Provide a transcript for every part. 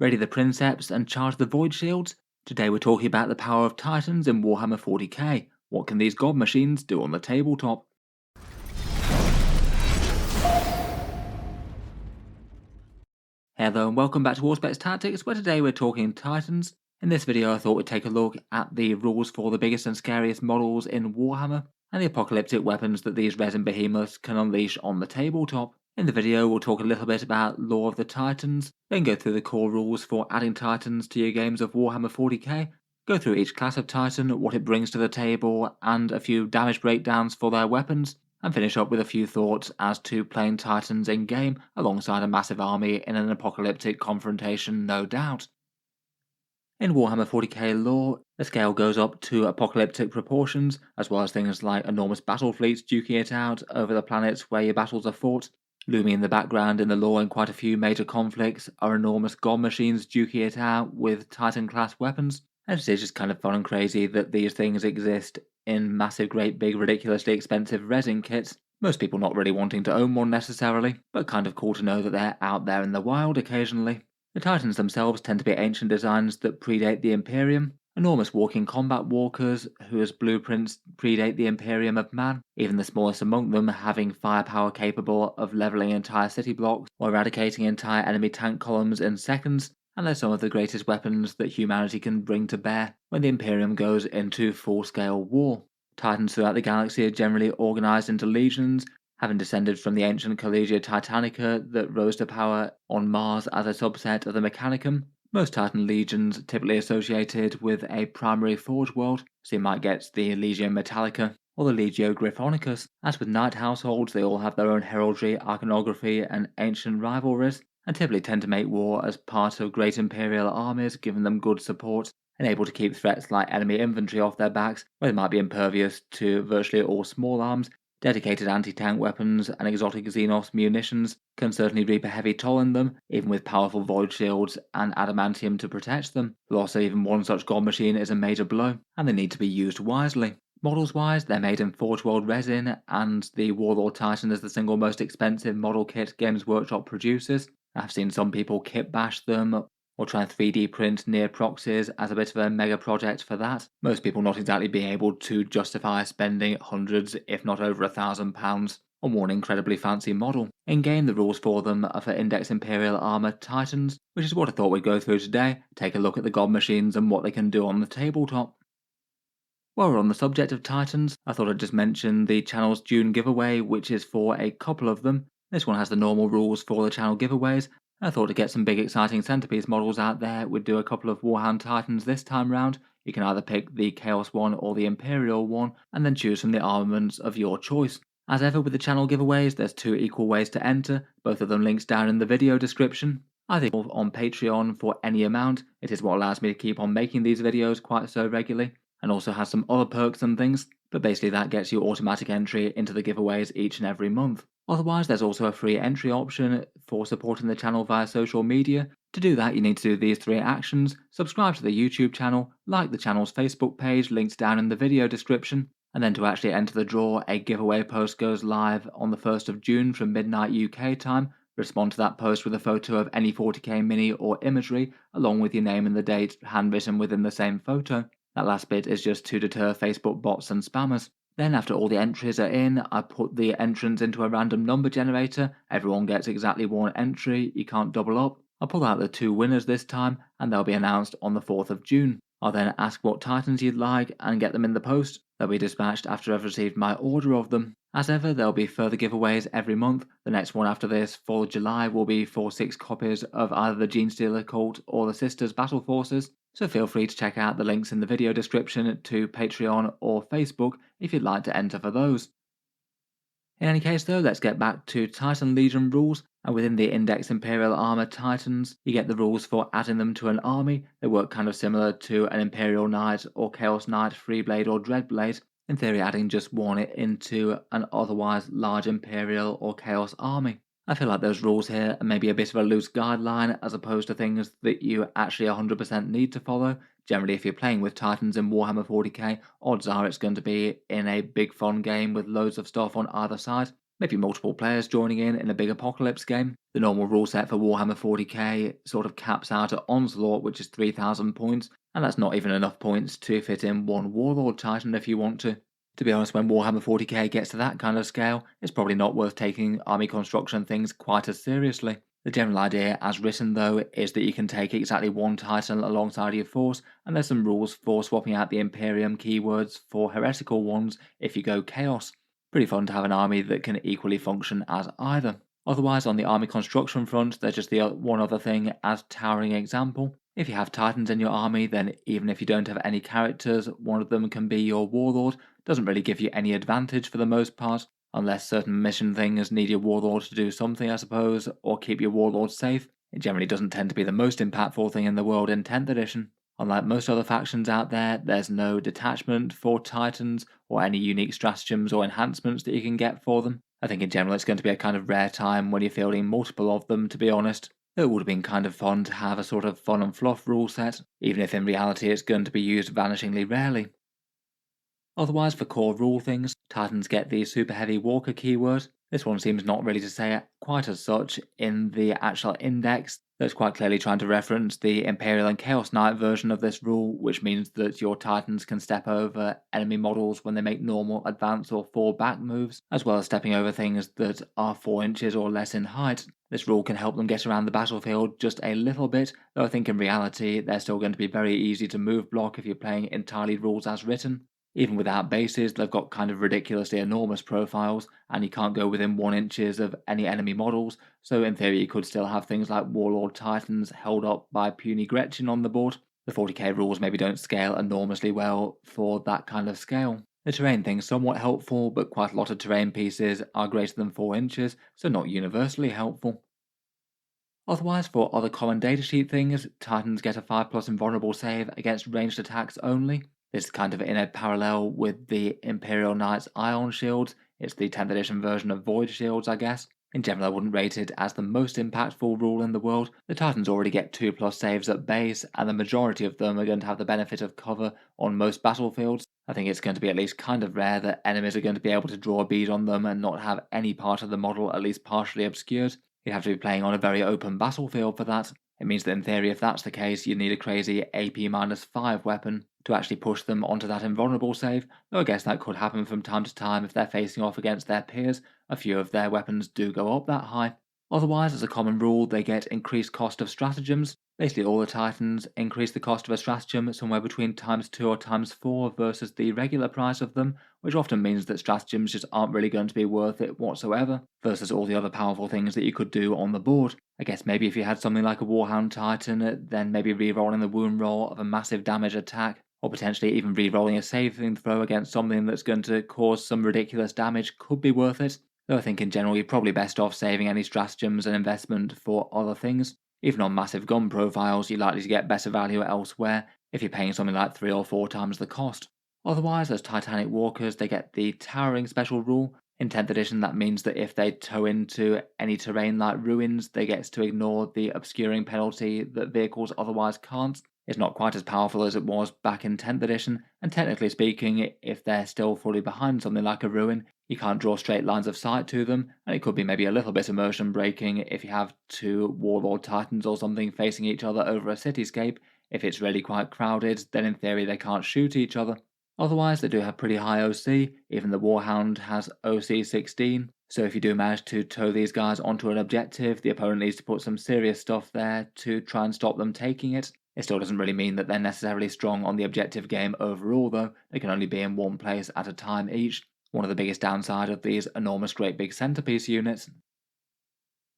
Ready the Princeps and charge the Void Shields? Today we're talking about the power of Titans in Warhammer 40k. What can these god machines do on the tabletop? Hello and welcome back to Auspex Tactics, where today we're talking Titans. In this video I thought we'd take a look at the rules for the biggest and scariest models in Warhammer, and the apocalyptic weapons that these resin behemoths can unleash on the tabletop. In the video we'll talk a little bit about Lore of the Titans, then go through the core rules for adding Titans to your games of Warhammer 40k, go through each class of Titan, what it brings to the table, and a few damage breakdowns for their weapons, and finish up with a few thoughts as to playing Titans in game alongside a massive army in an apocalyptic confrontation, no doubt. In Warhammer 40k lore, the scale goes up to apocalyptic proportions, as well as things like enormous battle fleets duking it out over the planets where your battles are fought. Looming in the background in the lore in quite a few major conflicts are enormous god machines duking it out with Titan-class weapons, and it is just kind of fun and crazy that these things exist in massive, great, big, ridiculously expensive resin kits. Most people not really wanting to own one necessarily, but kind of cool to know that they're out there in the wild occasionally. The Titans themselves tend to be ancient designs that predate the Imperium, enormous walking combat walkers whose blueprints predate the Imperium of man, even the smallest among them having firepower capable of levelling entire city blocks or eradicating entire enemy tank columns in seconds, and they're some of the greatest weapons that humanity can bring to bear when the Imperium goes into full-scale war. Titans throughout the galaxy are generally organised into legions, having descended from the ancient Collegia Titanica that rose to power on Mars as a subset of the Mechanicum. Most Titan legions typically associated with a primary forge world, so you might get the Legio Metallica or the Legio Gryphonicus. As with knight households, they all have their own heraldry, iconography, and ancient rivalries, and typically tend to make war as part of great Imperial armies, giving them good support and able to keep threats like enemy infantry off their backs, where they might be impervious to virtually all small arms. Dedicated anti-tank weapons and exotic Xenos munitions can certainly reap a heavy toll in them, even with powerful void shields and adamantium to protect them. The loss of even one such god machine is a major blow, and they need to be used wisely. Models-wise, they're made in Forge World resin, and the Warlord Titan is the single most expensive model kit Games Workshop produces. I've seen some people kit bash them, or try and 3D print near proxies as a bit of a mega project for that. Most people not exactly being able to justify spending hundreds, if not over £1,000 on one incredibly fancy model. In game, the rules for them are for Index Imperial Armor Titans, which is what I thought we'd go through today, take a look at the god machines and what they can do on the tabletop. While we're on the subject of Titans, I thought I'd just mention the channel's June giveaway, which is for a couple of them. This one has the normal rules for the channel giveaways. I thought to get some big exciting centerpiece models out there, we'd do a couple of Warhound Titans this time round. You can either pick the Chaos one or the Imperial one, and then choose from the armaments of your choice. As ever with the channel giveaways, there's two equal ways to enter, both of them links down in the video description. Either on Patreon for any amount, it is what allows me to keep on making these videos quite so regularly, and also has some other perks and things, but basically that gets you automatic entry into the giveaways each and every month. Otherwise, there's also a free entry option for supporting the channel via social media. To do that, you need to do these three actions: subscribe to the YouTube channel, like the channel's Facebook page, linked down in the video description, and then to actually enter the draw, a giveaway post goes live on the 1st of June from midnight UK time. Respond to that post with a photo of any 40k mini or imagery, along with your name and the date handwritten within the same photo. That last bit is just to deter Facebook bots and spammers. Then after all the entries are in, I put the entrants into a random number generator. Everyone gets exactly one entry, you can't double up. I'll pull out the two winners this time, and they'll be announced on the 4th of June. I'll then ask what Titans you'd like and get them in the post. They'll be dispatched after I've received my order of them. As ever, there'll be further giveaways every month. The next one after this, for July, will be for 6 copies of either the Genestealer Cult or the Sisters Battle Forces, so feel free to check out the links in the video description to Patreon or Facebook if you'd like to enter for those. In any case though, let's get back to Titan Legion rules, and within the Index Imperial Armor Titans, you get the rules for adding them to an army. They work kind of similar to an Imperial Knight or Chaos Knight, Freeblade or Dreadblade, in theory adding just one into an otherwise large Imperial or Chaos army. I feel like those rules here are maybe a bit of a loose guideline as opposed to things that you actually 100% need to follow. Generally, if you're playing with Titans in Warhammer 40k, odds are it's going to be in a big fun game with loads of stuff on either side. maybe multiple players joining in a big apocalypse game. The normal rule set for Warhammer 40k sort of caps out at Onslaught, which is 3,000 points, and that's not even enough points to fit in one Warlord Titan if you want to. To be honest, when Warhammer 40k gets to that kind of scale, it's probably not worth taking army construction things quite as seriously. The general idea as written though is that you can take exactly one Titan alongside your force, and there's some rules for swapping out the Imperium keywords for heretical ones if you go Chaos. Pretty fun to have an army that can equally function as either. Otherwise, on the army construction front, there's just the one other thing as towering example. If you have Titans in your army, then even if you don't have any characters, one of them can be your Warlord. Doesn't really give you any advantage for the most part, unless certain mission things need your Warlord to do something, I suppose, or keep your Warlord safe. It generally doesn't tend to be the most impactful thing in the world in 10th edition. Unlike most other factions out there, there's no detachment for Titans or any unique stratagems or enhancements that you can get for them. I think in general it's going to be a kind of rare time when you're fielding multiple of them, to be honest. It would have been kind of fun to have a sort of fun and fluff rule set, even if in reality it's going to be used vanishingly rarely. Otherwise, for core rule things, Titans get the super heavy walker keyword. This one seems not really to say it quite as such in the actual index. That's quite clearly trying to reference the Imperial and Chaos Knight version of this rule, which means that your Titans can step over enemy models when they make normal advance or fall back moves, as well as stepping over things that are 4 inches or less in height. This rule can help them get around the battlefield just a little bit, though I think in reality they're still going to be very easy to move block if you're playing entirely rules as written. Even without bases, they've got kind of ridiculously enormous profiles, and you can't go within 1 inches of any enemy models, so in theory you could still have things like Warlord Titans held up by puny Gretchen on the board. The 40k rules maybe don't scale enormously well for that kind of scale. The terrain thing's somewhat helpful, but quite a lot of terrain pieces are greater than 4 inches, so not universally helpful. Otherwise, for other common datasheet things, Titans get a 5+ invulnerable save against ranged attacks only. This is kind of in a parallel with the Imperial Knight's Ion Shields. It's the 10th edition version of Void Shields, I guess. In general, I wouldn't rate it as the most impactful rule in the world. The Titans already get 2+ saves at base, and the majority of them are going to have the benefit of cover on most battlefields. I think it's going to be at least kind of rare that enemies are going to be able to draw a bead on them and not have any part of the model at least partially obscured. You'd have to be playing on a very open battlefield for that. It means that in theory, if that's the case, you need a crazy AP-5 weapon to actually push them onto that invulnerable save, though I guess that could happen from time to time if they're facing off against their peers. A few of their weapons do go up that high. Otherwise, as a common rule, they get increased cost of stratagems. Basically all the Titans increase the cost of a stratagem somewhere between ×2 or ×4 versus the regular price of them, which often means that stratagems just aren't really going to be worth it whatsoever, versus all the other powerful things that you could do on the board. I guess maybe if you had something like a Warhound Titan, then maybe re-rolling the wound roll of a massive damage attack, or potentially even re-rolling a saving throw against something that's going to cause some ridiculous damage could be worth it. Though I think in general you're probably best off saving any stratagems and investment for other things. Even on massive gun profiles, you're likely to get better value elsewhere if you're paying something like 3 or 4 times the cost. Otherwise, as Titanic Walkers, they get the Towering special rule. In 10th edition, that means that if they tow into any terrain like ruins, they get to ignore the obscuring penalty that vehicles otherwise can't. It's not quite as powerful as it was back in 10th edition, and technically speaking, if they're still fully behind something like a ruin, you can't draw straight lines of sight to them, and it could be maybe a little bit immersion breaking if you have 2 Warlord Titans or something facing each other over a cityscape. If it's really quite crowded, then in theory they can't shoot each other. Otherwise, they do have pretty high OC, even the Warhound has OC 16, so if you do manage to tow these guys onto an objective, the opponent needs to put some serious stuff there to try and stop them taking it. It still doesn't really mean that they're necessarily strong on the objective game overall though, they can only be in one place at a time each, one of the biggest downside of these enormous great big centerpiece units.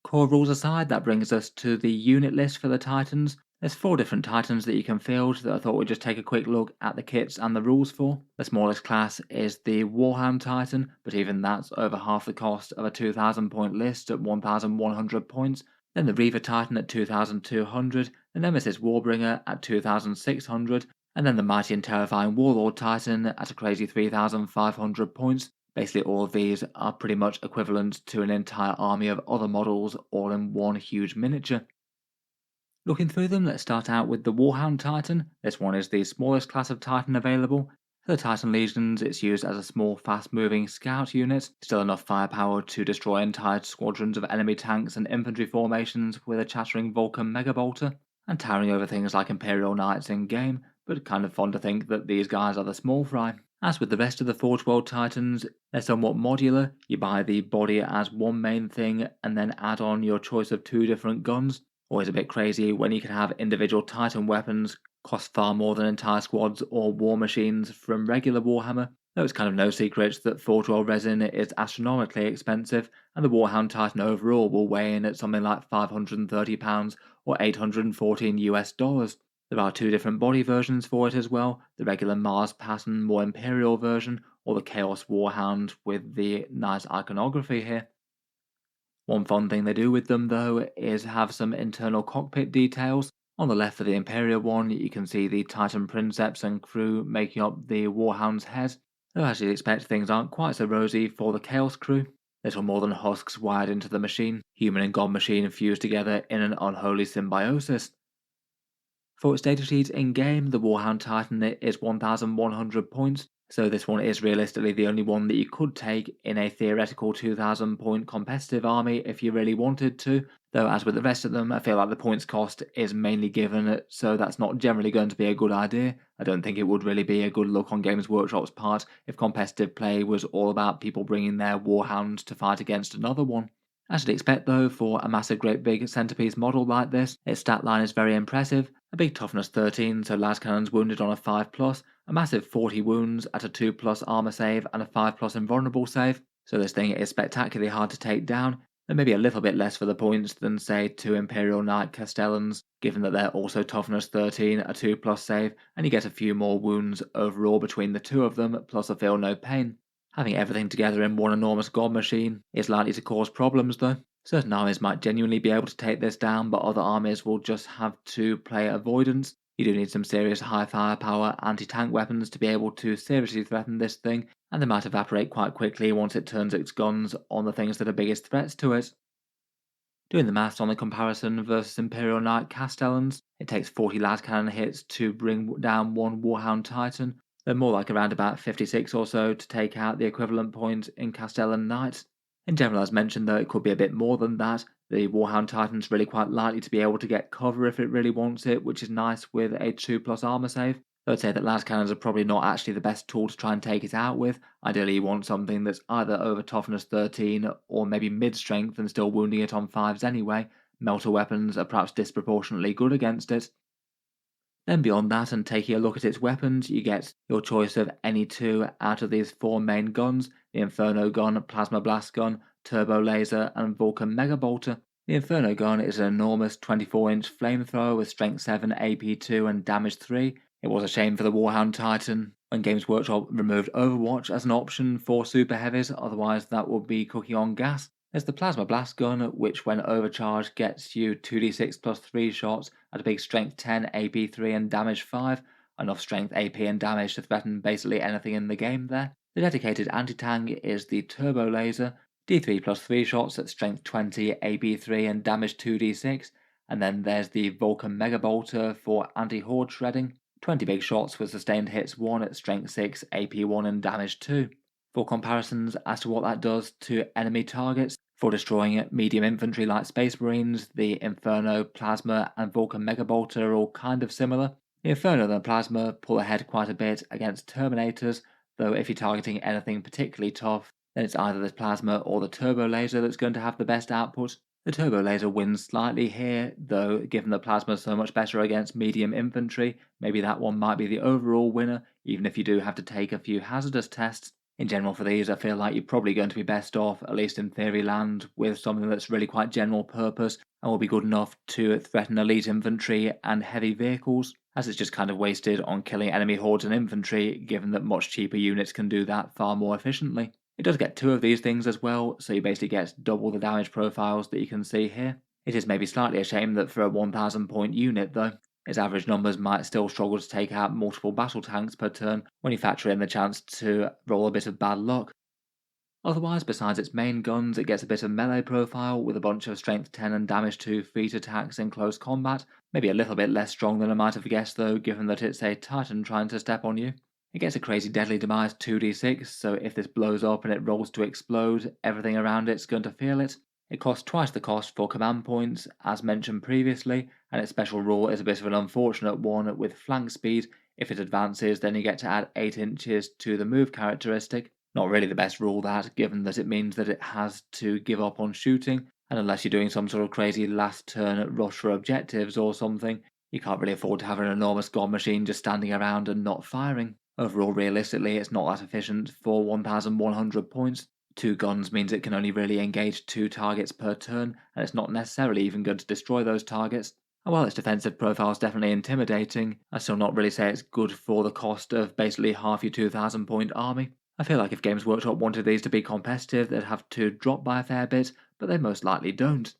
Core rules aside, that brings us to the unit list for the Titans. There's 4 different Titans that you can field that I thought we'd just take a quick look at the kits and the rules for. The smallest class is the Warhound Titan, but even that's over half the cost of a 2,000 point list at 1,100 points. Then the Reaver Titan at 2,200, the Nemesis Warbringer at 2,600, and then the mighty and terrifying Warlord Titan at a crazy 3,500 points. Basically all of these are pretty much equivalent to an entire army of other models all in one huge miniature. Looking through them, let's start out with the Warhound Titan. This one is the smallest class of Titan available, For the Titan Legions, it's used as a small, fast-moving scout unit, still enough firepower to destroy entire squadrons of enemy tanks and infantry formations with a chattering Vulcan Megabolter, and towering over things like Imperial Knights in-game, but kind of fun to think that these guys are the small fry. As with the rest of the Forge World Titans, they're somewhat modular. You buy the body as one main thing and then add on your choice of 2 different guns. Always a bit crazy when you can have individual Titan weapons cost far more than entire squads or war machines from regular Warhammer, though it's kind of no secret that Forge World resin is astronomically expensive, and the Warhound Titan overall will weigh in at something like £530 or $814 US. There are 2 different body versions for it as well, the regular Mars pattern, more Imperial version, or the Chaos Warhound with the nice iconography here. One fun thing they do with them though is have some internal cockpit details. On the left of the Imperial one, you can see the Titan Princeps and crew making up the Warhound's head, though as you'd expect things aren't quite so rosy for the Chaos crew. Little more than husks wired into the machine, human and god machine fused together in an unholy symbiosis. For its datasheet in-game, the Warhound Titan is 1100 points, so this one is realistically the only one that you could take in a theoretical 2000 point competitive army if you really wanted to, though as with the rest of them I feel like the points cost is mainly given, so that's not generally going to be a good idea. I don't think it would really be a good look on Games Workshop's part if competitive play was all about people bringing their Warhounds to fight against another one. As you'd expect though, for a massive great big centerpiece model like this, its stat line is very impressive. A big toughness 13, so las cannons wounded on a 5+, a massive 40 wounds at a 2+ armor save and a 5+ invulnerable save, so this thing is spectacularly hard to take down, and maybe a little bit less for the points than say 2 Imperial Knight Castellans, given that they're also toughness 13, a 2+ save, and you get a few more wounds overall between the 2 of them, plus a feel no pain. Having everything together in one enormous god machine is likely to cause problems though. Certain armies might genuinely be able to take this down, but other armies will just have to play avoidance. You do need some serious high firepower anti-tank weapons to be able to seriously threaten this thing, and they might evaporate quite quickly once it turns its guns on the things that are biggest threats to it. Doing the maths on the comparison versus Imperial Knight Castellans, it takes 40 las cannon hits to bring down one Warhound Titan, they're more like around about 56 or so to take out the equivalent point in Castellan Knights. In general, as mentioned though, it could be a bit more than that. The Warhound Titan's really quite likely to be able to get cover if it really wants it, which is nice with a 2+ armor save. Though I'd say that las cannons are probably not actually the best tool to try and take it out with. Ideally you want something that's either over toughness 13 or maybe mid-strength and still wounding it on 5s anyway. Melter weapons are perhaps disproportionately good against it. Then beyond that, and taking a look at its weapons, you get your choice of any 2 out of these 4 main guns, the Inferno Gun, Plasma Blast Gun, Turbo Laser, and Vulcan Mega Bolter. The Inferno Gun is an enormous 24-inch flamethrower with strength 7, AP 2, and damage 3. It was a shame for the Warhound Titan when Games Workshop removed Overwatch as an option for super heavies, otherwise that would be cooking on gas. There's the Plasma Blast Gun, which when overcharged gets you 2d6 plus 3 shots at a big strength 10, AP 3 and damage 5, enough strength, AP and damage to threaten basically anything in the game there. The dedicated anti-tank is the Turbo Laser, D3 plus 3 shots at strength 20, AP 3 and damage 2d6, and then there's the Vulcan Mega Bolter for anti-horde shredding, 20 big shots with sustained hits 1 at strength 6, AP 1 and damage 2. For comparisons as to what that does to enemy targets, for destroying medium infantry like Space Marines, the Inferno, Plasma, and Vulcan Megabolter are all kind of similar. The Inferno and the Plasma pull ahead quite a bit against Terminators, though if you're targeting anything particularly tough, then it's either the Plasma or the Turbo Laser that's going to have the best output. The Turbo Laser wins slightly here, though given that Plasma is so much better against medium infantry, maybe that one might be the overall winner, even if you do have to take a few hazardous tests. In general for these, I feel like you're probably going to be best off, at least in theory land, with something that's really quite general purpose and will be good enough to threaten elite infantry and heavy vehicles, as it's just kind of wasted on killing enemy hordes and infantry, given that much cheaper units can do that far more efficiently. It does get 2 of these things as well, so you basically get double the damage profiles that you can see here. It is maybe slightly a shame that for a 1000 point unit though, its average numbers might still struggle to take out multiple battle tanks per turn when you factor in the chance to roll a bit of bad luck. Otherwise, besides its main guns, it gets a bit of melee profile with a bunch of strength 10 and damage 2 feat attacks in close combat, maybe a little bit less strong than I might have guessed though, given that it's a Titan trying to step on you. It gets a crazy deadly demise 2d6, so if this blows up and it rolls to explode, everything around it's going to feel it. It costs twice the cost for command points, as mentioned previously, and its special rule is a bit of an unfortunate one with flank speed. If it advances, then you get to add 8 inches to the move characteristic. Not really the best rule that, given that it means that it has to give up on shooting, and unless you're doing some sort of crazy last turn rush for objectives or something, you can't really afford to have an enormous god machine just standing around and not firing. Overall, realistically, it's not that efficient for 1100 points. 2 guns means it can only really engage 2 targets per turn, and it's not necessarily even good to destroy those targets. And while its defensive profile is definitely intimidating, I'd still not really say it's good for the cost of basically half your 2000 point army. I feel like if Games Workshop wanted these to be competitive, they'd have to drop by a fair bit, but they most likely don't.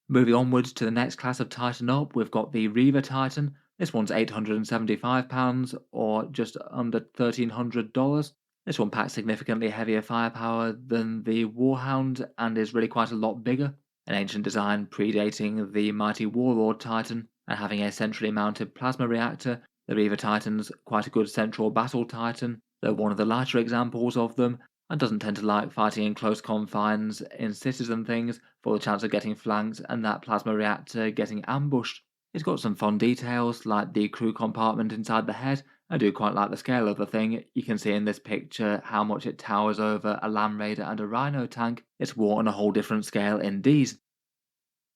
Moving onwards to the next class of Titan up, we've got the Reaver Titan. This one's £875 or just under $1,300. This one packs significantly heavier firepower than the Warhound and is really quite a lot bigger. An ancient design predating the mighty Warlord Titan and having a centrally mounted plasma reactor, the Reaver Titan's quite a good central battle Titan, though one of the lighter examples of them, and doesn't tend to like fighting in close confines in cities and things for the chance of getting flanked and that plasma reactor getting ambushed. It's got some fun details like the crew compartment inside the head. I do quite like the scale of the thing. You can see in this picture how much it towers over a Land Raider and a Rhino tank. It's war on a whole different scale indeed.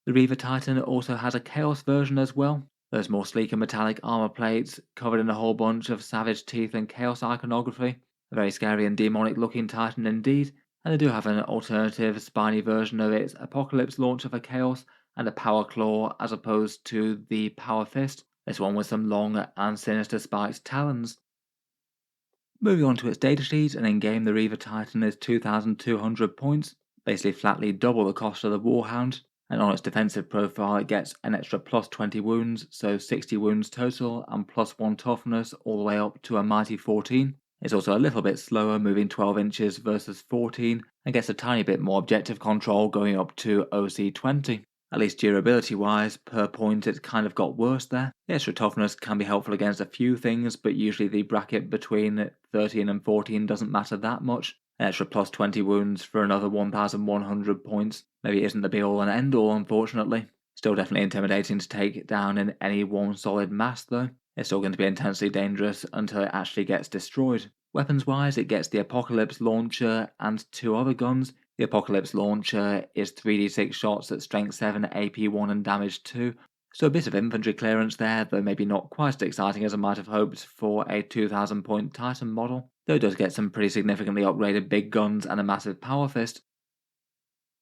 The Reaver Titan also has a Chaos version as well. Those more sleek and metallic armor plates covered in a whole bunch of savage teeth and chaos iconography. A very scary and demonic looking Titan indeed, and they do have an alternative spiny version of its Apocalypse launcher for Chaos and a Power Claw as opposed to the Power Fist, this one with some long and sinister spiked talons. Moving on to its datasheet, and in game the Reaver Titan is 2200 points, basically flatly double the cost of the Warhound, and on its defensive profile it gets an extra plus 20 wounds, so 60 wounds total, and plus 1 toughness all the way up to a mighty 14. It's also a little bit slower, moving 12 inches versus 14, and gets a tiny bit more objective control going up to OC 20. At least durability wise, per point it's kind of got worse there. The extra toughness can be helpful against a few things, but usually the bracket between 13 and 14 doesn't matter that much. An extra plus 20 wounds for another 1100 points maybe isn't the be all and end all, unfortunately. Still definitely intimidating to take down in any one solid mass though. It's still going to be intensely dangerous until it actually gets destroyed. Weapons wise, it gets the Apocalypse launcher and 2 other guns. The Apocalypse launcher is 3d6 shots at strength 7, AP 1 and damage 2, so a bit of infantry clearance there, though maybe not quite as exciting as I might have hoped for a 2000 point Titan model, though it does get some pretty significantly upgraded big guns and a massive power fist.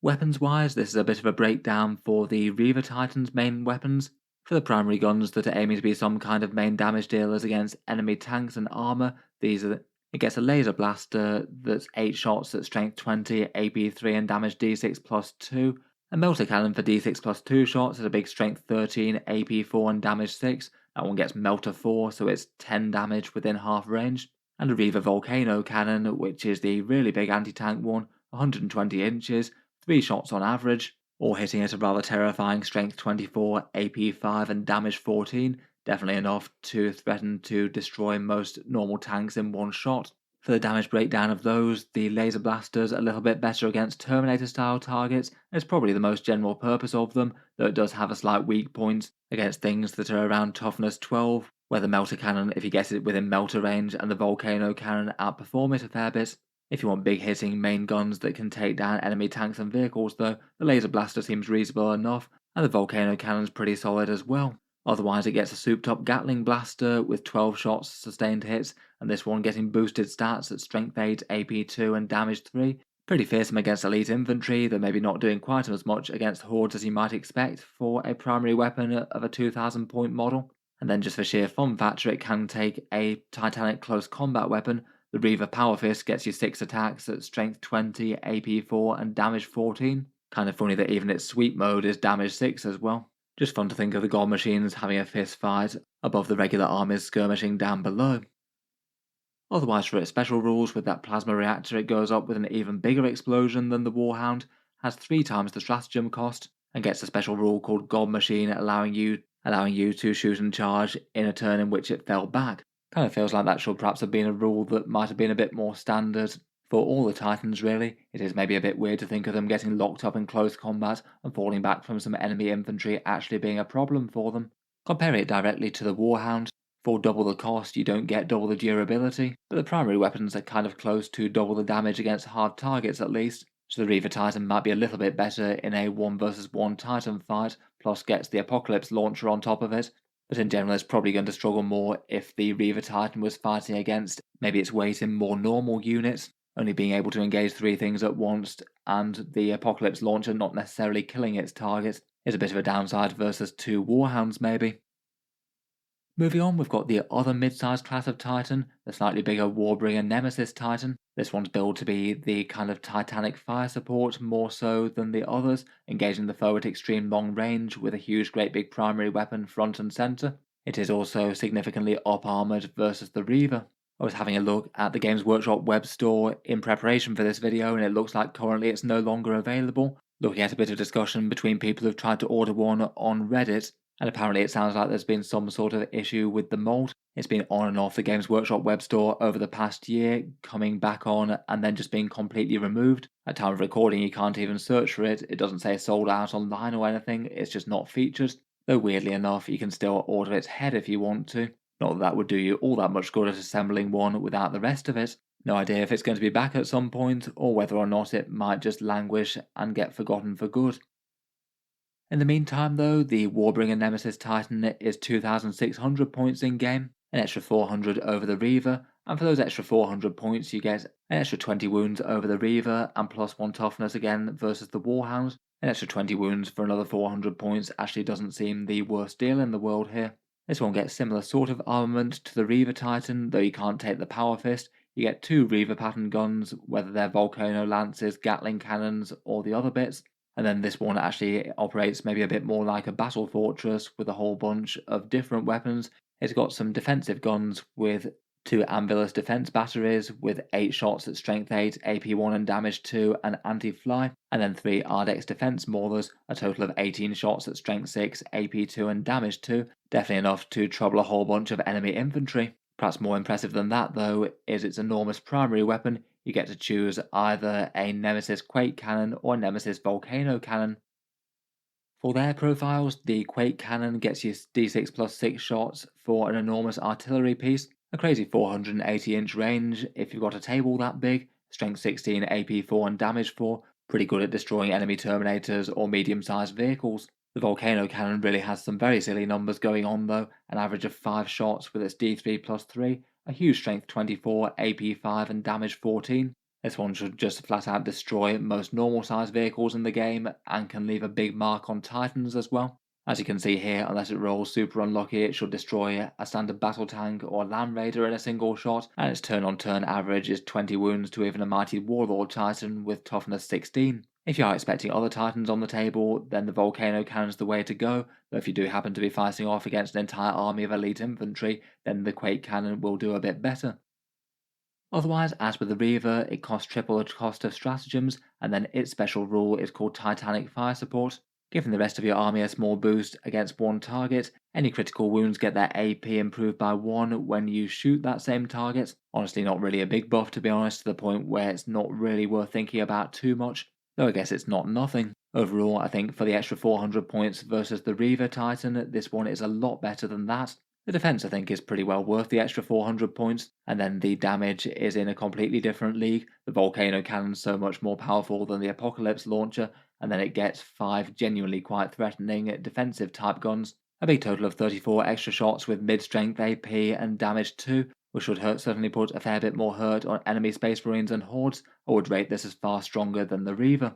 Weapons wise, this is a bit of a breakdown for the Reaver Titan's main weapons. For the primary guns that are aiming to be some kind of main damage dealers against enemy tanks and armour, it gets a laser blaster that's 8 shots at strength 20, AP 3 and damage D6 plus 2, a melter cannon for D6 plus 2 shots at a big strength 13, AP 4 and damage 6, that one gets melter 4 so it's 10 damage within half range, and a Reaver Volcano cannon which is the really big anti-tank one, 120 inches, 3 shots on average, all hitting at a rather terrifying strength 24, AP 5 and damage 14, definitely enough to threaten to destroy most normal tanks in one shot. For the damage breakdown of those, the laser blaster's a little bit better against Terminator style targets, and it's probably the most general purpose of them, though it does have a slight weak point against things that are around toughness 12, where the melter cannon, if you get it within melter range, and the volcano cannon outperform it a fair bit. If you want big hitting main guns that can take down enemy tanks and vehicles though, the laser blaster seems reasonable enough, and the volcano cannon's pretty solid as well. Otherwise it gets a souped up Gatling blaster with 12 shots sustained hits, and this one getting boosted stats at strength 8, AP 2 and damage 3. Pretty fearsome against elite infantry, though maybe not doing quite as much against hordes as you might expect for a primary weapon of a 2000 point model. And then just for sheer fun factor, it can take a titanic close combat weapon. The Reaver Power Fist gets you 6 attacks at strength 20, AP 4 and damage 14. Kind of funny that even its sweep mode is damage 6 as well. Just fun to think of the god machines having a fist fight above the regular armies skirmishing down below. Otherwise, for its special rules, with that plasma reactor it goes up with an even bigger explosion than the Warhound, has 3 times the stratagem cost, and gets a special rule called God Machine allowing you to shoot and charge in a turn in which it fell back. Kind of feels like that should perhaps have been a rule that might have been a bit more standard for all the Titans really. It is maybe a bit weird to think of them getting locked up in close combat and falling back from some enemy infantry actually being a problem for them. Compare it directly to the Warhound. For double the cost, you don't get double the durability, but the primary weapons are kind of close to double the damage against hard targets at least, so the Reaver Titan might be a little bit better in a 1 versus 1 Titan fight, plus gets the Apocalypse launcher on top of it. But in general, it's probably going to struggle more if the Reaver Titan was fighting against maybe its weight in more normal units, only being able to engage 3 things at once, and the Apocalypse launcher not necessarily killing its target is a bit of a downside versus 2 Warhounds maybe. Moving on, we've got the other mid-sized class of Titan, the slightly bigger Warbringer Nemesis Titan. This one's billed to be the kind of titanic fire support more so than the others, engaging the foe at extreme long range with a huge great big primary weapon front and centre. It is also significantly up-armoured versus the Reaver. I was having a look at the Games Workshop web store in preparation for this video, and it looks like currently it's no longer available. Looking at a bit of discussion between people who've tried to order one on Reddit, and apparently it sounds like there's been some sort of issue with the mold. It's been on and off the Games Workshop web store over the past year, coming back on and then just being completely removed. At time of recording, you can't even search for it. It doesn't say sold out online or anything. It's just not featured. Though weirdly enough, you can still order its head if you want to. Not that that would do you all that much good at assembling one without the rest of it. No idea if it's going to be back at some point, or whether or not it might just languish and get forgotten for good. In the meantime though, the Warbringer Nemesis Titan is 2,600 points in game, an extra 400 over the Reaver, and for those extra 400 points you get an extra 20 wounds over the Reaver and plus 1 toughness again versus the Warhound. An extra 20 wounds for another 400 points actually doesn't seem the worst deal in the world here. This one gets similar sort of armament to the Reaver Titan, though you can't take the Power Fist. You get 2 Reaver pattern guns, whether they're Volcano Lances, Gatling Cannons, or the other bits. And then this one actually operates maybe a bit more like a battle fortress with a whole bunch of different weapons. It's got some defensive guns with 2 Anvilus defense batteries with 8 shots at strength 8, AP 1 and damage 2 and anti-fly, and then 3 Ardex defense maulers, a total of 18 shots at strength 6, AP 2 and damage 2, definitely enough to trouble a whole bunch of enemy infantry. Perhaps more impressive than that though is its enormous primary weapon. You get to choose either a Nemesis Quake Cannon or a Nemesis Volcano Cannon. For their profiles, the Quake Cannon gets you d6 plus 6 shots for an enormous artillery piece, a crazy 480-inch range if you've got a table that big, strength 16, AP 4 and damage 4, pretty good at destroying enemy Terminators or medium-sized vehicles. The Volcano Cannon really has some very silly numbers going on though, an average of 5 shots with its d3 plus 3, a huge strength 24, AP 5 and damage 14. This one should just flat out destroy most normal sized vehicles in the game and can leave a big mark on Titans as well. As you can see here, unless it rolls super unlucky, it should destroy a standard battle tank or land raider in a single shot, and its turn on turn average is 20 wounds to even a mighty Warlord Titan with toughness 16. If you are expecting other Titans on the table, then the Volcano Cannon's the way to go, though if you do happen to be fighting off against an entire army of elite infantry, then the Quake Cannon will do a bit better. Otherwise, as with the Reaver, it costs triple the cost of stratagems, and then its special rule is called Titanic Fire Support. Giving the rest of your army a small boost against one target, any critical wounds get their AP improved by 1 when you shoot that same target. Honestly, not really a big buff to be honest, to the point where it's not really worth thinking about too much, though I guess it's not nothing. Overall, I think for the extra 400 points versus the Reaver Titan, this one is a lot better than that. The defense I think is pretty well worth the extra 400 points, and then the damage is in a completely different league. The Volcano Cannon's so much more powerful than the Apocalypse launcher, and then it gets 5 genuinely quite threatening defensive type guns, a big total of 34 extra shots with mid-strength AP and damage 2, which would certainly put a fair bit more hurt on enemy Space Marines and Hordes. I would rate this as far stronger than the Reaver.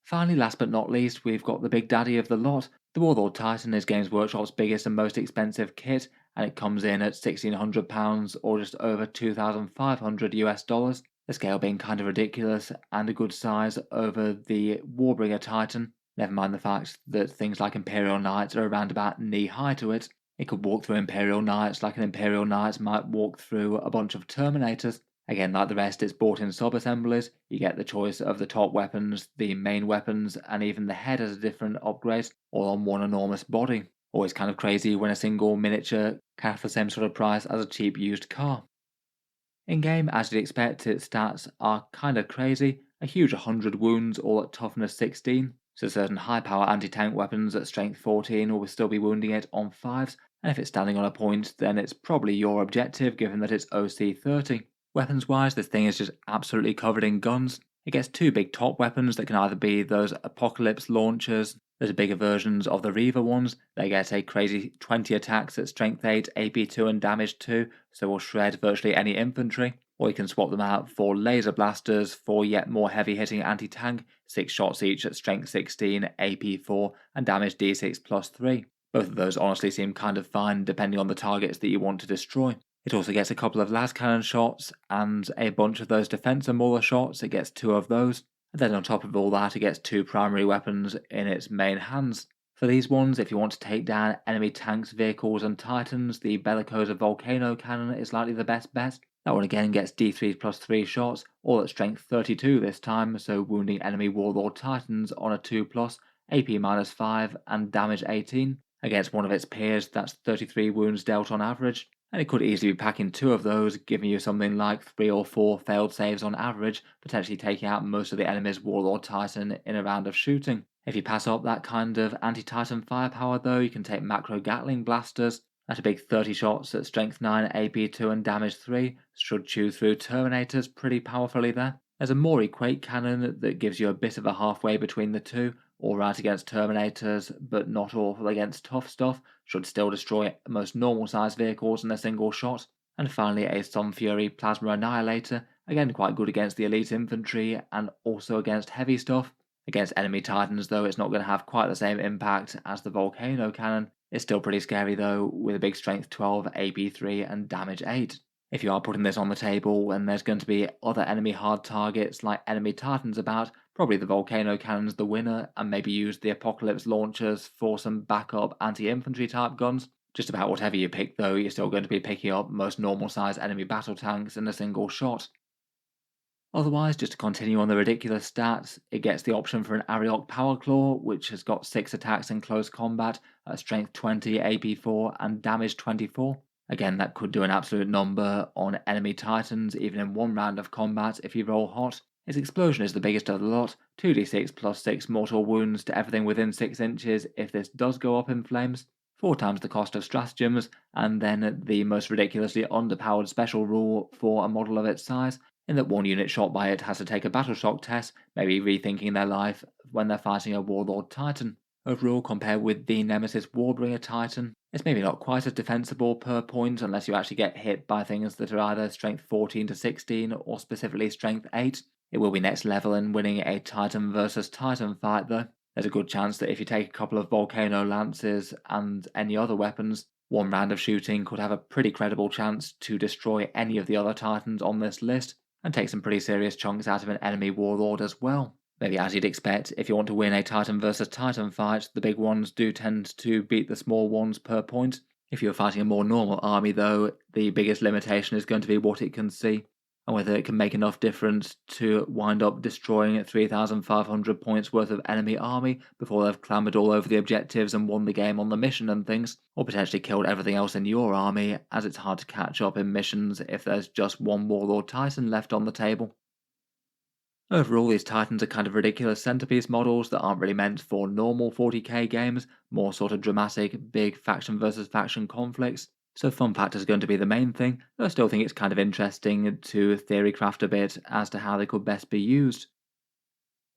Finally, last but not least, we've got the big daddy of the lot. The Warlord Titan is Games Workshop's biggest and most expensive kit, and it comes in at £1,600 or just over $2,500 US, the scale being kind of ridiculous and a good size over the Warbringer Titan. Never mind the fact that things like Imperial Knights are around about knee high to it. It could walk through Imperial Knights like an Imperial Knight might walk through a bunch of Terminators. Again, like the rest, it's bought in sub-assemblies. You get the choice of the top weapons, the main weapons, and even the head as a different upgrade, all on one enormous body. Always kind of crazy when a single miniature can have the same sort of price as a cheap used car. In game, as you'd expect, its stats are kinda crazy, a huge 100 wounds all at toughness 16, so certain high power anti-tank weapons at strength 14 will still be wounding it on 5s, and if it's standing on a point then it's probably your objective given that it's OC 30. Weapons wise, this thing is just absolutely covered in guns. It gets two big top weapons that can either be those Apocalypse launchers. There's bigger versions of the Reaver ones. They get a crazy 20 attacks at strength 8, AP 2 and damage 2, so will shred virtually any infantry. Or you can swap them out for laser blasters for yet more heavy hitting anti-tank, 6 shots each at strength 16, AP 4 and damage d6 plus 3. Both of those honestly seem kind of fine depending on the targets that you want to destroy. It also gets a couple of las cannon shots and a bunch of those defensive mauler shots. It gets 2 of those. And then on top of all that, it gets 2 primary weapons in its main hands. For these ones, if you want to take down enemy tanks, vehicles and titans, the Bellicosa Volcano Cannon is likely the best bet. That one again gets D3 plus 3 shots, all at strength 32 this time, so wounding enemy Warlord Titans on a 2+, AP minus 5 and damage 18. Against one of its peers, that's 33 wounds dealt on average. And it could easily be packing 2 of those, giving you something like 3 or 4 failed saves on average, potentially taking out most of the enemy's Warlord Titan in a round of shooting. If you pass up that kind of anti-Titan firepower though, you can take macro Gatling blasters. At a big 30 shots at strength 9, AP 2 and damage 3, should chew through Terminators pretty powerfully there. There's a Mori Quake Cannon that gives you a bit of a halfway between the two, alright against Terminators, but not awful against tough stuff, should still destroy most normal sized vehicles in a single shot. And finally a Sun Fury Plasma Annihilator, again quite good against the elite infantry and also against heavy stuff. Against enemy titans though, it's not going to have quite the same impact as the Volcano Cannon. It's still pretty scary though, with a big strength 12, AP 3 and damage 8. If you are putting this on the table and there's going to be other enemy hard targets like enemy titans about, probably the Volcano Cannon's the winner, and maybe use the Apocalypse launchers for some backup anti-infantry type guns. Just about whatever you pick though, you're still going to be picking up most normal sized enemy battle tanks in a single shot. Otherwise, just to continue on the ridiculous stats, it gets the option for an Ariok Power Claw, which has got 6 attacks in close combat at strength 20, AP 4 and damage 24. Again, that could do an absolute number on enemy titans, even in one round of combat if you roll hot. Its explosion is the biggest of the lot, 2d6 plus 6 mortal wounds to everything within 6 inches if this does go up in flames, 4 times the cost of stratagems, and then the most ridiculously underpowered special rule for a model of its size, in that one unit shot by it has to take a battle shock test, maybe rethinking their life when they're fighting a Warlord Titan. Overall, compared with the Nemesis Warbringer Titan, it's maybe not quite as defensible per point unless you actually get hit by things that are either strength 14 to 16 or specifically strength 8. It will be next level in winning a Titan versus Titan fight though. There's a good chance that if you take a couple of Volcano Lances and any other weapons, one round of shooting could have a pretty credible chance to destroy any of the other Titans on this list, and take some pretty serious chunks out of an enemy Warlord as well. Maybe as you'd expect, if you want to win a Titan versus Titan fight, the big ones do tend to beat the small ones per point. If you're fighting a more normal army though, the biggest limitation is going to be what it can see, and whether it can make enough difference to wind up destroying 3,500 points worth of enemy army before they've clambered all over the objectives and won the game on the mission and things, or potentially killed everything else in your army, as it's hard to catch up in missions if there's just one Warlord Titan left on the table. Overall, these Titans are kind of ridiculous centerpiece models that aren't really meant for normal 40k games, more sort of dramatic, big faction versus faction conflicts. So fun factor is going to be the main thing, though I still think it's kind of interesting to theorycraft a bit as to how they could best be used.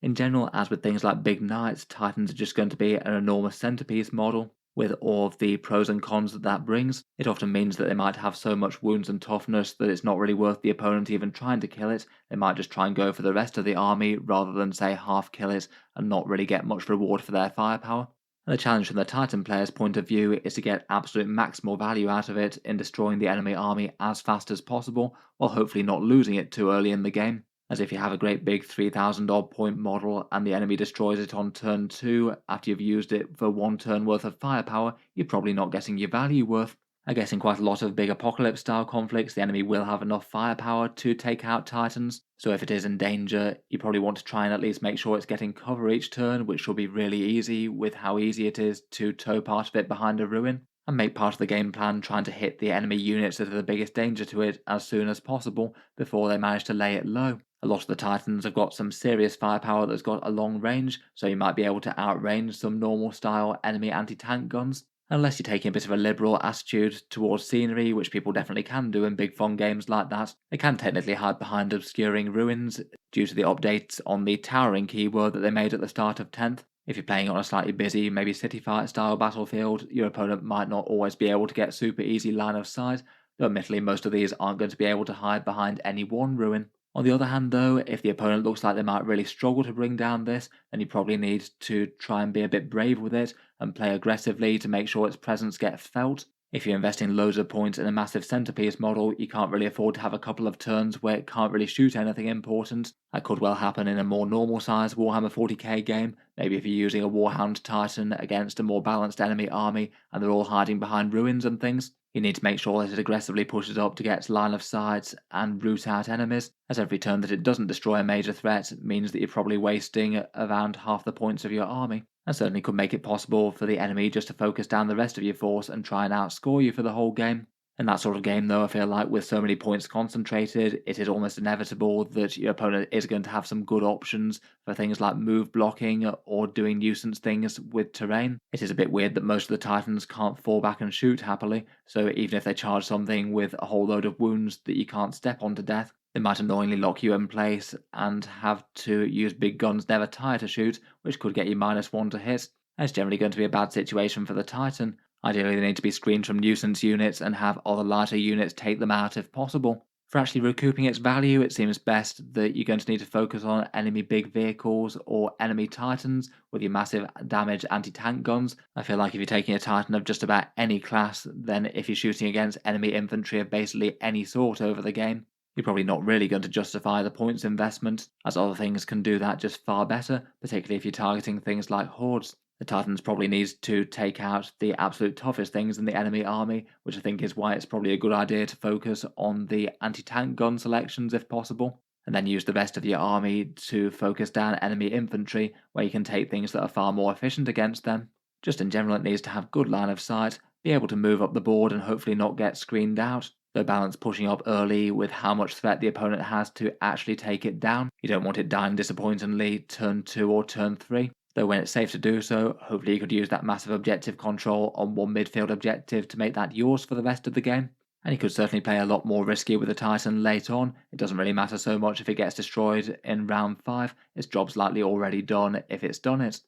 In general, as with things like big knights, Titans are just going to be an enormous centerpiece model. With all of the pros and cons that brings, it often means that they might have so much wounds and toughness that it's not really worth the opponent even trying to kill it. They might just try and go for the rest of the army rather than say half kill it and not really get much reward for their firepower. And the challenge from the Titan player's point of view is to get absolute maximal value out of it in destroying the enemy army as fast as possible, while hopefully not losing it too early in the game. As if you have a great big 3,000 odd point model and the enemy destroys it on turn 2 after you've used it for 1 turn worth of firepower, you're probably not getting your value worth. I guess in quite a lot of big apocalypse style conflicts, the enemy will have enough firepower to take out Titans, so if it is in danger, you probably want to try and at least make sure it's getting cover each turn, which will be really easy with how easy it is to tow part of it behind a ruin, and make part of the game plan trying to hit the enemy units that are the biggest danger to it as soon as possible before they manage to lay it low. A lot of the Titans have got some serious firepower that's got a long range, so you might be able to outrange some normal style enemy anti-tank guns, unless you're taking a bit of a liberal attitude towards scenery, which people definitely can do in big fun games like that. They can technically hide behind obscuring ruins due to the updates on the towering keyword that they made at the start of 10th. If you're playing on a slightly busy, maybe city fight style battlefield, your opponent might not always be able to get super easy line of sight, though admittedly most of these aren't going to be able to hide behind any one ruin. On the other hand though, if the opponent looks like they might really struggle to bring down this, then you probably need to try and be a bit brave with it and play aggressively to make sure its presence gets felt. If you're investing loads of points in a massive centerpiece model, you can't really afford to have a couple of turns where it can't really shoot anything important. That could well happen in a more normal sized Warhammer 40k game, maybe if you're using a Warhound Titan against a more balanced enemy army and they're all hiding behind ruins and things. You need to make sure that it aggressively pushes up to get line of sight and root out enemies, as every turn that it doesn't destroy a major threat means that you're probably wasting around half the points of your army, and certainly could make it possible for the enemy just to focus down the rest of your force and try and outscore you for the whole game. In that sort of game though, I feel like with so many points concentrated, it is almost inevitable that your opponent is going to have some good options for things like move blocking or doing nuisance things with terrain. It is a bit weird that most of the Titans can't fall back and shoot happily, so even if they charge something with a whole load of wounds that you can't step on to death, they might annoyingly lock you in place and have to use big guns never tire to shoot, which could get you -1 to hit. That's generally going to be a bad situation for the Titan. Ideally, they need to be screened from nuisance units and have other lighter units take them out if possible. For actually recouping its value, it seems best that you're going to need to focus on enemy big vehicles or enemy Titans with your massive damage anti-tank guns. I feel like if you're taking a Titan of just about any class, then if you're shooting against enemy infantry of basically any sort over the game, you're probably not really going to justify the points investment, as other things can do that just far better, particularly if you're targeting things like hordes. The Titans probably needs to take out the absolute toughest things in the enemy army, which I think is why it's probably a good idea to focus on the anti-tank gun selections if possible, and then use the rest of your army to focus down enemy infantry, where you can take things that are far more efficient against them. Just in general, it needs to have good line of sight, be able to move up the board and hopefully not get screened out, though balance pushing up early with how much threat the opponent has to actually take it down. You don't want it dying disappointingly turn 2 or turn 3. Though when it's safe to do so, hopefully you could use that massive objective control on one midfield objective to make that yours for the rest of the game. And you could certainly play a lot more risky with the Titan late on. It doesn't really matter so much if it gets destroyed in round 5, its job's likely already done if it's done it.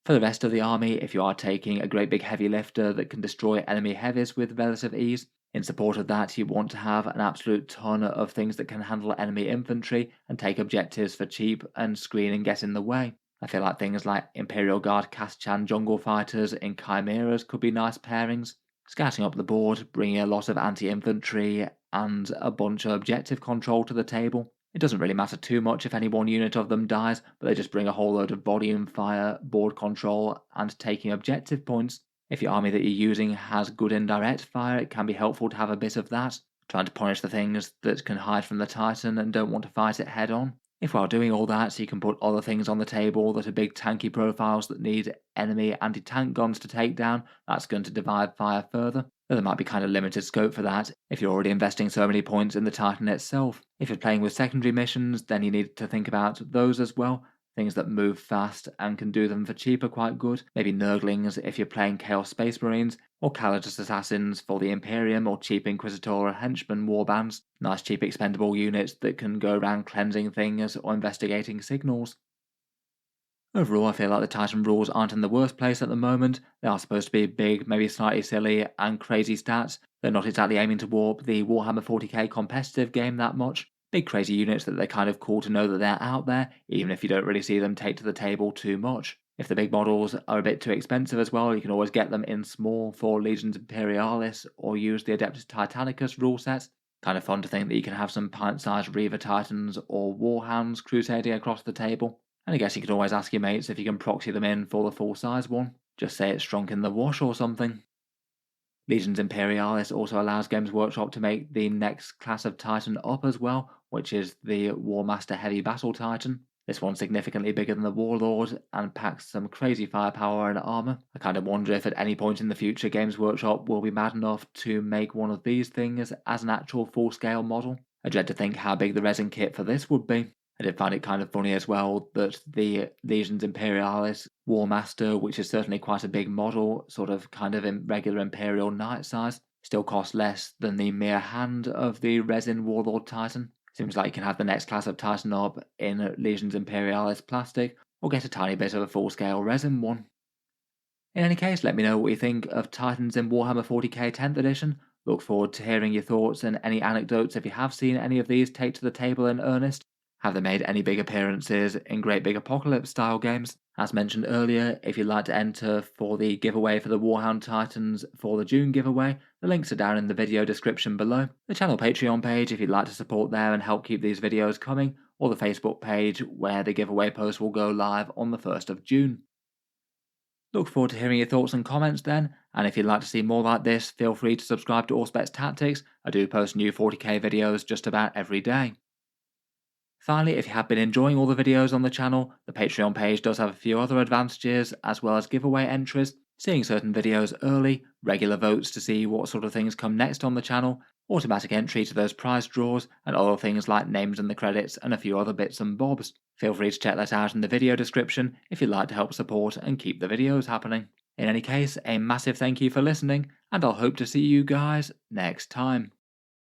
For the rest of the army, if you are taking a great big heavy lifter that can destroy enemy heavies with relative ease, in support of that you want to have an absolute ton of things that can handle enemy infantry and take objectives for cheap and screen and get in the way. I feel like things like Imperial Guard Kaschan jungle fighters in Chimeras could be nice pairings. Scouting up the board, bringing a lot of anti-infantry and a bunch of objective control to the table. It doesn't really matter too much if any one unit of them dies, but they just bring a whole load of volume fire, board control, and taking objective points. If your army that you're using has good indirect fire, it can be helpful to have a bit of that, trying to punish the things that can hide from the Titan and don't want to fight it head on. If while doing all that you can put other things on the table that are big tanky profiles that need enemy anti-tank guns to take down, that's going to divide fire further. Though there might be kind of limited scope for that if you're already investing so many points in the Titan itself. If you're playing with secondary missions, then you need to think about those as well. Things that move fast and can do them for cheap are quite good. Maybe Nurglings if you're playing Chaos Space Marines, or Calidus Assassins for the Imperium, or cheap Inquisitor or Henchman warbands. Nice cheap expendable units that can go around cleansing things or investigating signals. Overall, I feel like the Titan rules aren't in the worst place at the moment. They are supposed to be big, maybe slightly silly, and crazy stats. They're not exactly aiming to warp the Warhammer 40k competitive game that much. Big crazy units that they're kind of cool to know that they're out there, even if you don't really see them take to the table too much. If the big models are a bit too expensive as well, you can always get them in small for Legions Imperialis or use the Adeptus Titanicus rule set. Kind of fun to think that you can have some pint-sized Reaver Titans or Warhounds crusading across the table. And I guess you could always ask your mates if you can proxy them in for the full-size one. Just say it's shrunk in the wash or something. Legions Imperialis also allows Games Workshop to make the next class of Titan up as well, which is the Warmaster Heavy Battle Titan. This one's significantly bigger than the Warlord and packs some crazy firepower and armor. I kind of wonder if at any point in the future Games Workshop will be mad enough to make one of these things as an actual full-scale model. I dread to think how big the resin kit for this would be. I did find it kind of funny as well that the Legions Imperialis Warmaster, which is certainly quite a big model, sort of kind of in regular Imperial knight size, still costs less than the mere hand of the resin Warlord Titan. Seems like you can have the next class of Titan up in Legions Imperialis plastic, or get a tiny bit of a full-scale resin one. In any case, let me know what you think of Titans in Warhammer 40K 10th edition. Look forward to hearing your thoughts and any anecdotes if you have seen any of these take to the table in earnest. Have they made any big appearances in Great Big Apocalypse style games? As mentioned earlier, if you'd like to enter for the giveaway for the Warhound Titans for the June giveaway, the links are down in the video description below. The channel Patreon page if you'd like to support there and help keep these videos coming, or the Facebook page where the giveaway post will go live on the 1st of June. Look forward to hearing your thoughts and comments then, and if you'd like to see more like this, feel free to subscribe to Auspex Tactics. I do post new 40k videos just about every day. Finally, if you have been enjoying all the videos on the channel, the Patreon page does have a few other advantages as well as giveaway entries, seeing certain videos early, regular votes to see what sort of things come next on the channel, automatic entry to those prize draws, and other things like names in the credits and a few other bits and bobs. Feel free to check that out in the video description if you'd like to help support and keep the videos happening. In any case, a massive thank you for listening, and I'll hope to see you guys next time.